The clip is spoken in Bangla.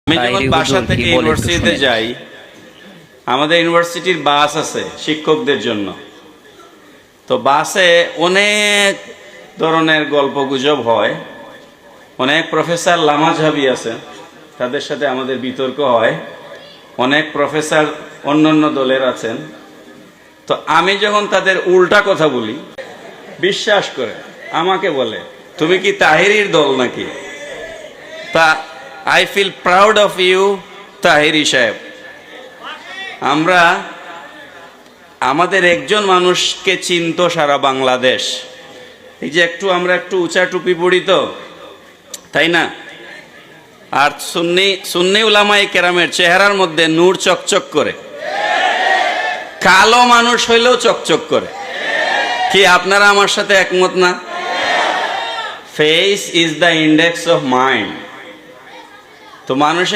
আমি যখন বাসা থেকে ইউনিভার্সিটিতে যাই, আমাদের ইউনিভার্সিটির বাস আছে শিক্ষকদের জন্য। তো বাসে অনেক ধরনের গল্প গুজব হয়, অনেক প্রফেসর লামাঝাবি আছে, তাদের সাথে আমাদের বিতর্ক হয়। অনেক প্রফেসর অন্যান্য দলের আছেন। তো আমি যখন তাদের উল্টা কথা বলি, বিশ্বাস করে আমাকে বলে তুমি কি তাহেরির দল নাকি? তা I feel proud of you Taheri সাহেব। আমরা আমাদের একজন মানুষকে চিনত সারা বাংলাদেশ। এই যে আমরা একটু উঁচা টুপি পড়ি তো, তাই না? আর সুন্নি উলামায়ে কেরামের চেহারার মধ্যে নূর চকচক করে, কালো মানুষ হইলেও চকচক করে। কি আপনারা আমার সাথে একমত না? Face is the index of mind. তো মানুষের